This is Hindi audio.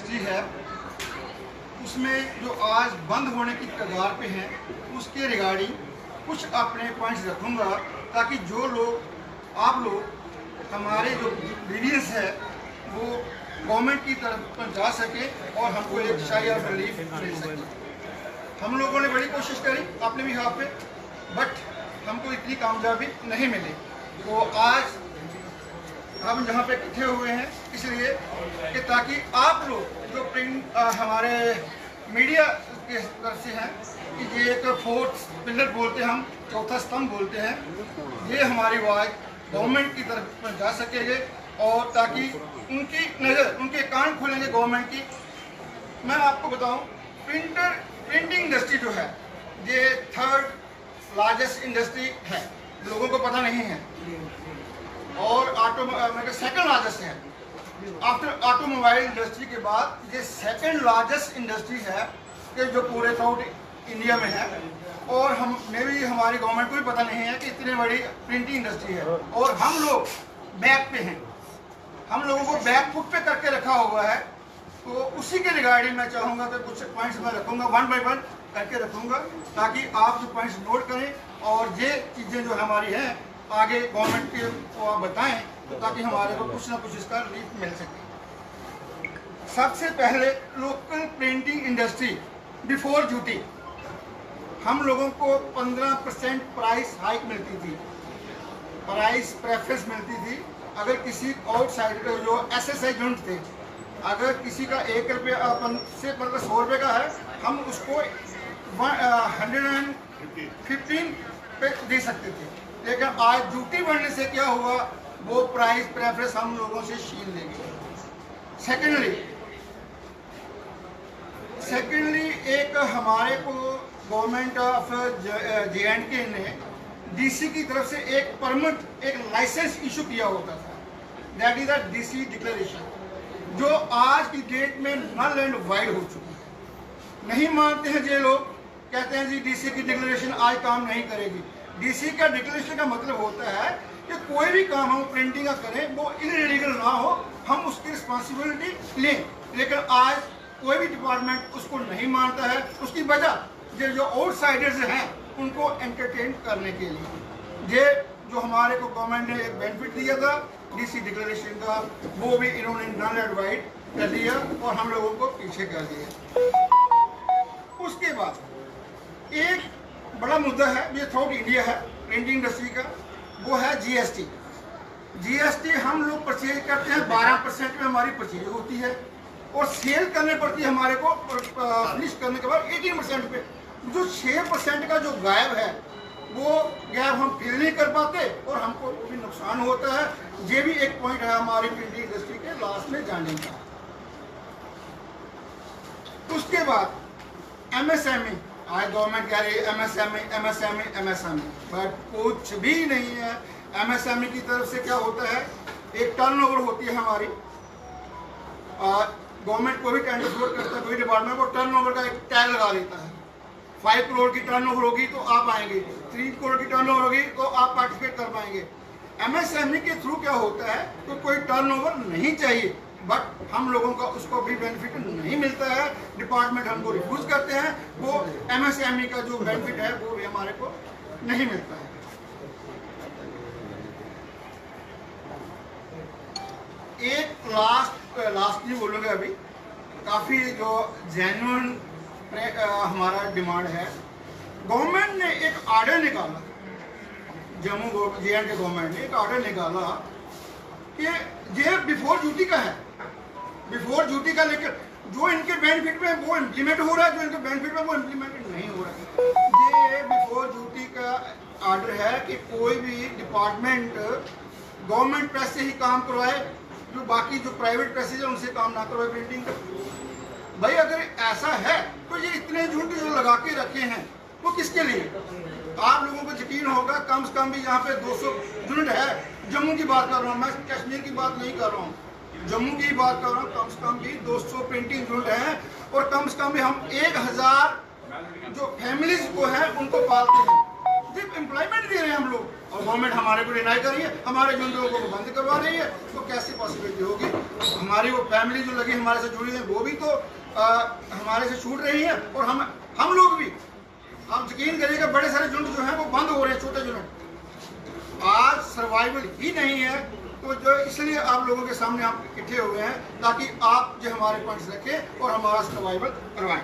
इंडस्ट्री है उसमें जो आज बंद होने की कगार पे हैं उसके रिगार्डिंग कुछ अपने पॉइंट्स रखूँगा ताकि जो लोग आप लोग हमारे जो ग्रीवियंस है वो गवर्नमेंट की तरफ पहुँचा सके और हमको एक शाही और रिलीफ मिल सके। हम लोगों ने बड़ी कोशिश करी अपने भी हाथ पे, बट हमको इतनी कामयाबी नहीं मिली। तो आज हम यहाँ पे इकट्ठे हुए हैं इसलिए कि ताकि आप लोग जो प्रिंट हमारे मीडिया के तरफ से हैं कि ये एक फोर्थ पिलर बोलते हैं, हम चौथा स्तंभ बोलते हैं, ये हमारी आवाज़ गवर्नमेंट की तरफ पहुँचा सकेंगे और ताकि उनकी नज़र, उनके कान खोलेंगे गवर्नमेंट की। मैं आपको बताऊं, प्रिंटिंग इंडस्ट्री जो है ये थर्ड लार्जेस्ट इंडस्ट्री है, लोगों को पता नहीं है, और सेकंड लार्जेस्ट है आफ्टर ऑटोमोबाइल इंडस्ट्री के बाद ये सेकंड लार्जेस्ट इंडस्ट्री है कि जो पूरे साउथ इंडिया में है। और हमें भी, हमारी गवर्नमेंट को भी पता नहीं है कि इतनी बड़ी प्रिंटिंग इंडस्ट्री है और हम लोग बैक पे हैं, हम लोगों को बैक फुट पे करके रखा हुआ है। तो उसी के रिगार्डिंग मैं चाहूँगा कि कुछ पॉइंट्स मैं रखूँगा, वन बाय वन करके रखूँगा ताकि आप जो पॉइंट्स नोट करें और ये चीज़ें जो हमारी हैं आगे गवर्नमेंट के को आप बताएं ताकि हमारे को कुछ ना कुछ इसका रिलीफ मिल सके। सबसे पहले local printing industry before duty हम लोगों को 15% प्राइस हाइक मिलती थी, प्राइस प्रेफरेंस मिलती थी। अगर किसी आउटसाइड के जो SSI यूनिट थे, अगर किसी का 1 रुपये से मतलब 100 रुपये का है, हम उसको 115 पे दे सकते थे। लेकिन आज ड्यूटी बढ़ने से क्या हुआ, वो प्राइस प्रेफरेंस हम लोगों से छीन लेंगे। सेकेंडली एक हमारे को गवर्नमेंट ऑफ J&K ने DC की तरफ से एक परमिट, एक लाइसेंस इशू किया होता था, that is the DC declaration, जो आज की डेट में नल एंड वाइड हो चुकी है। नहीं मानते हैं ये लोग, कहते हैं जी DC की डिक्लेरेशन आज काम नहीं करेगी। DC का डिक्लेरेशन का मतलब होता है कि कोई भी काम हम प्रिंटिंग का करें वो इलीगल ना हो, हम उसकी रिस्पॉन्सिबिलिटी लें। लेकिन आज कोई भी डिपार्टमेंट उसको नहीं मानता है। उसकी वजह जो आउटसाइडर्स हैं उनको एंटरटेन करने के लिए ये जो हमारे को गवर्नमेंट ने एक बेनिफिट दिया था DC डिक्लेरेशन का, वो भी इन्होंने नल एंड वाइड कर दिया और हम लोगों को पीछे कर दिया। उसके बाद एक बड़ा मुद्दा है, ये थ्रू इंडिया है प्रिंटिंग इंडस्ट्री का, वो है GST। हम लोग परचेज करते हैं 12% में हमारी परचेज होती है और सेल करने पड़ती है हमारे को फिनिश करने के बाद 18% पे। जो 6% का जो गायब है वो गैप हम फिल नहीं कर पाते और हमको भी नुकसान होता है। ये भी एक पॉइंट है हमारी प्रिंटिंग इंडस्ट्री के लास्ट में जाने का। उसके बाद MSME, आज गवर्नमेंट कह रही है MSME, बट कुछ भी नहीं है। MSME की तरफ से क्या होता है, एक टर्नओवर होती है हमारी, गवर्नमेंट को भी टेंडर फ्लोट करता है, कोई डिपार्टमेंट को टर्नओवर का एक टैग लगा देता है। 5 करोड़ की टर्नओवर होगी तो आप आएंगे, 3 करोड़ की टर्नओवर होगी तो आप पार्टिसिपेट कर पाएंगे। MSME के थ्रू क्या होता है, तो कोई टर्नओवर नहीं चाहिए, बट हम लोगों का उसको भी बेनिफिट नहीं मिलता है, डिपार्टमेंट हमको रिफ्यूज करते हैं, वो MSME का जो बेनिफिट है वो भी हमारे को नहीं मिलता है। एक लास्ट नहीं बोलूँगा, अभी काफ़ी जो जेन्युइन हमारा डिमांड है। गवर्नमेंट ने एक ऑर्डर निकाला, J&K गवर्नमेंट ने एक ऑर्डर निकाला कि ये बिफोर ड्यूटी का है, बिफोर ड्यूटी का, लेकिन जो इनके बेनिफिट में वो इम्प्लीमेंट हो रहा है, जो इनके बेनिफिट में वो इम्प्लीमेंट नहीं हो रहा है। ये बिफोर ड्यूटी का ऑर्डर है कि कोई भी डिपार्टमेंट गवर्नमेंट प्रेस से ही काम करवाए, जो बाकी जो प्राइवेट प्रेसेज है उनसे काम ना करवाए प्रिंटिंग का। भाई अगर ऐसा है तो ये इतने यूनिट जो लगा के रखे हैं वो किसके लिए? आप लोगों को यकीन होगा, कम से कम भी यहाँ पे 200 यूनिट है। जम्मू की बात कर रहा हूँ मैं, कश्मीर की बात नहीं कर रहा हूँ, जम्मू की बात कर रहा हूँ। कम से कम भी 200 प्रिंटिंग यूनिट हैं और कम से कम भी हम 1000 जो फैमिलीज को है उनको पालते हैं। सिर्फ एम्प्लॉयमेंट दे रहे हैं हम लोग। और गवर्नमेंट हमारे को डिनाई कर रही है, हमारे जुंडों को बंद करवा रही है, तो कैसे पॉसिबिलिटी होगी? हमारी वो फैमिली जो लगी हमारे से जुड़ी है वो भी तो हमारे से छूट रही है, और हम लोग भी, आप यकीन करिएगा बड़े सारे झुंड जो हैं वो बंद हो रहे हैं, छोटे झुंड। आज सर्वाइवल ही नहीं है, तो जो इसलिए आप लोगों के सामने आप इकट्ठे हुए हैं ताकि आप जो हमारे पॉइंट्स रखें और हमारा सर्वाइवल करवाएं।